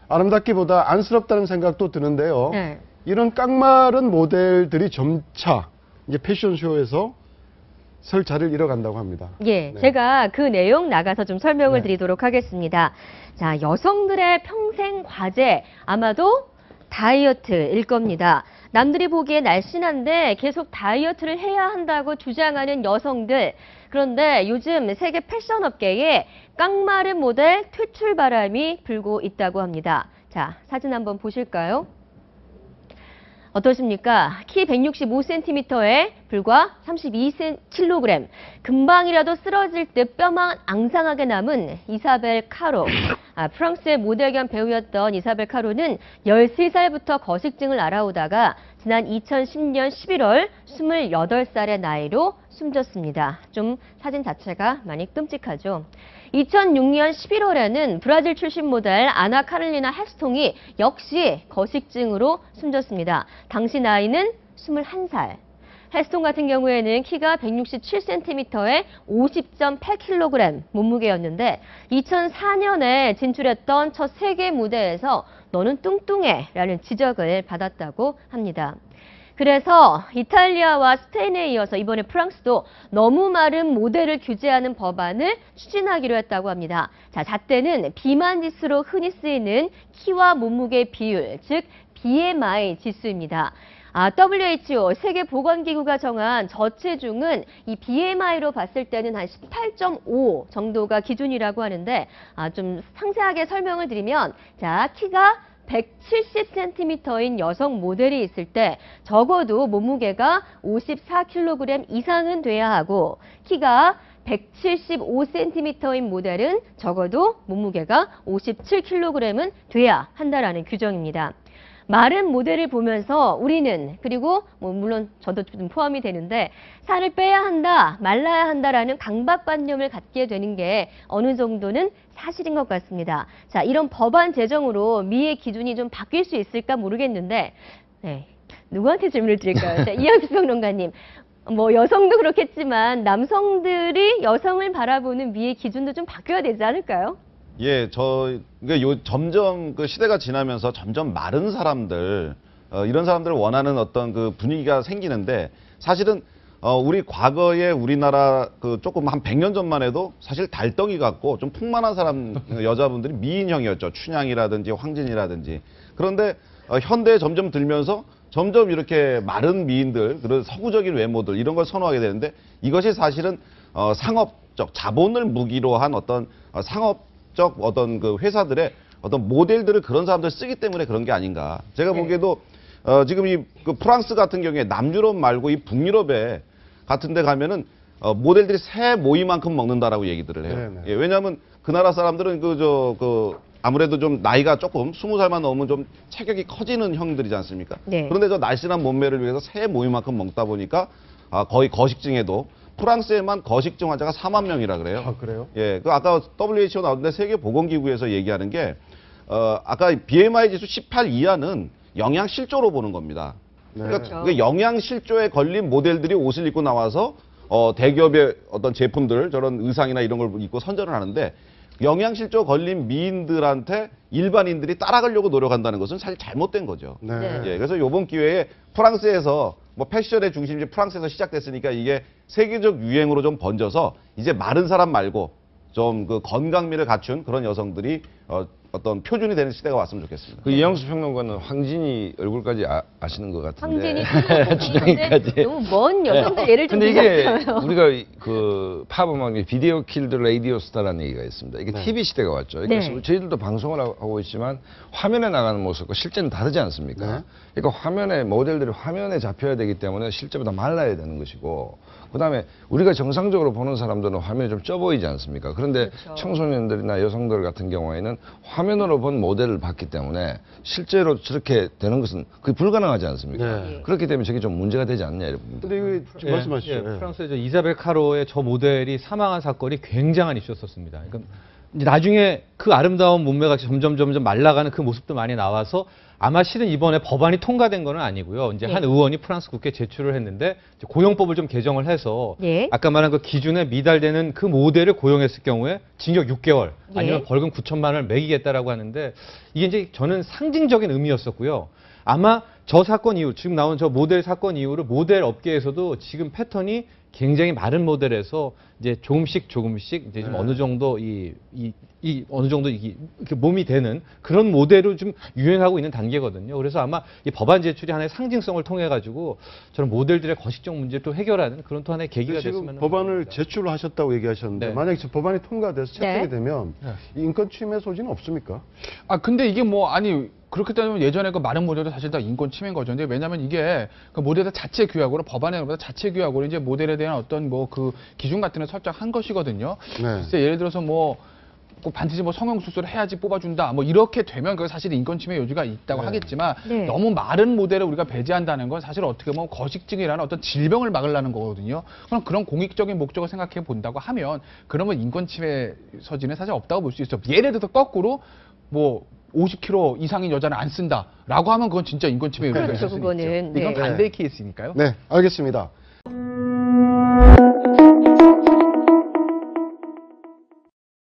아름답기보다 안쓰럽다는 생각도 드는데요. 네. 이런 깡마른 모델들이 점차 이제 패션쇼에서 설 자리를 잃어간다고 합니다. 예, 네. 제가 그 내용 나가서 좀 설명을 네. 드리도록 하겠습니다. 자, 여성들의 평생 과제, 아마도 다이어트일 겁니다. 남들이 보기에 날씬한데 계속 다이어트를 해야 한다고 주장하는 여성들. 그런데 요즘 세계 패션 업계에 깡마른 모델 퇴출 바람이 불고 있다고 합니다. 자, 사진 한번 보실까요? 어떠십니까? 키 165cm에 불과 32kg. 금방이라도 쓰러질 듯 뼈만 앙상하게 남은 이사벨 카로. 프랑스의 모델 겸 배우였던 이사벨 카로는 13살부터 거식증을 앓아오다가 지난 2010년 11월 28살의 나이로 숨졌습니다. 좀 사진 자체가 많이 끔찍하죠. 2006년 11월에는 브라질 출신 모델 아나 카를리나 헬스통이 역시 거식증으로 숨졌습니다. 당시 나이는 21살. 헬스통 같은 경우에는 키가 167cm에 50.8kg 몸무게였는데 2004년에 진출했던 첫 세계 무대에서 너는 뚱뚱해 라는 지적을 받았다고 합니다. 그래서 이탈리아와 스페인에 이어서 이번에 프랑스도 너무 마른 모델을 규제하는 법안을 추진하기로 했다고 합니다. 자, 잣대는 비만 지수로 흔히 쓰이는 키와 몸무게 비율, 즉 BMI 지수입니다. WHO 세계보건기구가 정한 저체중은 이 BMI로 봤을 때는 한 18.5 정도가 기준이라고 하는데 좀 상세하게 설명을 드리면 자, 키가 170cm인 여성 모델이 있을 때 적어도 몸무게가 54kg 이상은 돼야 하고 키가 175cm인 모델은 적어도 몸무게가 57kg은 돼야 한다라는 규정입니다. 마른 모델을 보면서 우리는 그리고 물론 저도 좀 포함이 되는데 살을 빼야 한다, 말라야 한다라는 강박관념을 갖게 되는 게 어느 정도는 사실인 것 같습니다. 자, 이런 법안 제정으로 미의 기준이 좀 바뀔 수 있을까 모르겠는데 네, 누구한테 질문을 드릴까요? 자, 이학수 평론가님. 뭐 여성도 그렇겠지만 남성들이 여성을 바라보는 미의 기준도 좀 바뀌어야 되지 않을까요? 예, 그러니까 점점 그 시대가 지나면서 점점 마른 사람들, 이런 사람들을 원하는 어떤 그 분위기가 생기는데 사실은 우리 과거에 우리나라 그 조금 한 100년 전만 해도 사실 달덩이 같고 좀 풍만한 사람, 여자분들이 미인형이었죠. 춘향이라든지 황진이라든지. 그런데 현대에 점점 들면서 점점 이렇게 마른 미인들, 그런 서구적인 외모들 이런 걸 선호하게 되는데 이것이 사실은 상업적 자본을 무기로 한 어떤 상업적 어떤 그 회사들의 어떤 모델들을 그런 사람들 쓰기 때문에 그런 게 아닌가. 제가 보기에도 지금 이 그 프랑스 같은 경우에 남유럽 말고 이 북유럽에 같은 데 가면은 모델들이 새 모이만큼 먹는다라고 얘기들을 해요. 예, 왜냐하면 그 나라 사람들은 아무래도 좀 나이가 조금 20살만 넘으면 좀 체격이 커지는 형들이지 않습니까? 네. 그런데 저 날씬한 몸매를 위해서 새 모이만큼 먹다 보니까 거의 거식증에도 프랑스에만 거식증 환자가 4만 명이라 그래요. 아, 그래요? 예, 그 아까 WHO 나왔는데 세계보건기구에서 얘기하는 게 아까 BMI 지수 18 이하는 영양실조로 보는 겁니다. 네. 그러니까 그 영양실조에 걸린 모델들이 옷을 입고 나와서 대기업의 어떤 제품들 저런 의상이나 이런 걸 입고 선전을 하는데 영양실조 걸린 미인들한테 일반인들이 따라가려고 노력한다는 것은 사실 잘못된 거죠. 네. 네. 예, 그래서 이번 기회에 프랑스에서 뭐 패션의 중심지 프랑스에서 시작됐으니까 이게 세계적 유행으로 좀 번져서 이제 마른 사람 말고 좀 그 건강미를 갖춘 그런 여성들이 어떤 표준이 되는 시대가 왔으면 좋겠습니다. 그 이영수 평론가는 황진이 얼굴까지 아시는 것 같은데. 황진이 주장까지. 너무 먼 여성들 예를 좀 근데 이게 드렸어요. 우리가 그 팝음악에 비디오 킬드 라디오 스타라는 얘기가 있습니다. 이게 네. TV 시대가 왔죠. 그러니까 네. 저희들도 방송을 하고 있지만 화면에 나가는 모습과 실제는 다르지 않습니까? 네. 그러니까 화면에 모델들이 화면에 잡혀야 되기 때문에 실제보다 말라야 되는 것이고 그다음에 우리가 정상적으로 보는 사람들은 화면이 좀 쪄 보이지 않습니까? 그런데 그렇죠. 청소년들이나 여성들 같은 경우에는 화면으로 본 모델을 봤기 때문에 실제로 저렇게 되는 것은 그게 불가능하지 않습니까? 네. 그렇기 때문에 저게 좀 문제가 되지 않냐 이런 근데 이거 좀 말씀하시죠. 예. 프랑스의 이사벨 카로의 저 모델이 사망한 사건이 굉장한 이슈였었습니다. 그러니까 이제 나중에 그 아름다운 몸매가 점점 말라가는 그 모습도 많이 나와서 아마 실은 이번에 법안이 통과된 건 아니고요. 이제 네. 한 의원이 프랑스 국회에 제출을 했는데 이제 고용법을 좀 개정을 해서 네. 아까 말한 그 기준에 미달되는 그 모델을 고용했을 경우에 징역 6개월 아니면 예. 벌금 9천만 원을 매기겠다라고 하는데 이게 이제 저는 상징적인 의미였었고요. 아마 저 사건 이후 지금 나온 저 모델 사건 이후로 모델 업계에서도 지금 패턴이 굉장히 마른 모델에서 이제 조금씩 이제 좀 어느 정도 어느 정도 이렇게 몸이 되는 그런 모델로 좀 유행하고 있는 단계거든요. 그래서 아마 이 법안 제출이 하나의 상징성을 통해 가지고 저는 모델들의 거식적 문제를 또 해결하는 그런 또 하나의 계기가 지금 됐으면 법안을 제출하셨다고 얘기하셨는데 네. 만약에 법안이 통과돼서 채택이 네. 되면 이 인권 침해 소지는 없습니까? 아, 근데 이게 뭐, 아니, 그렇게 따지면 예전에 그 마른 모델도 사실 다 인권 침해인 거죠. 근데 왜냐면 이게 그 모델의 자체 규약으로 법안에 보다 자체 규약으로 이제 모델에 대한 어떤 뭐 그 기준 같은 걸 설정한 것이거든요. 네. 글쎄 예를 들어서 뭐 꼭 반드시 뭐 성형수술을 해야지 뽑아준다. 뭐 이렇게 되면 그 사실 인권 침해 요지가 있다고 네. 하겠지만 네. 너무 마른 모델을 우리가 배제한다는 건 사실 어떻게 보면 거식증이라는 어떤 질병을 막으려는 거거든요. 그럼 그런 공익적인 목적을 생각해 본다고 하면 그러면 인권 침해 소지는 사실 없다고 볼 수 있어요. 예를 들어서 거꾸로 뭐 50kg 이상인 여자는 안 쓴다라고 하면 그건 진짜 인권 침해 요지가 그렇죠, 있을 수 그거는. 있죠. 이건 네. 반대의 케이스니까요. 네, 알겠습니다.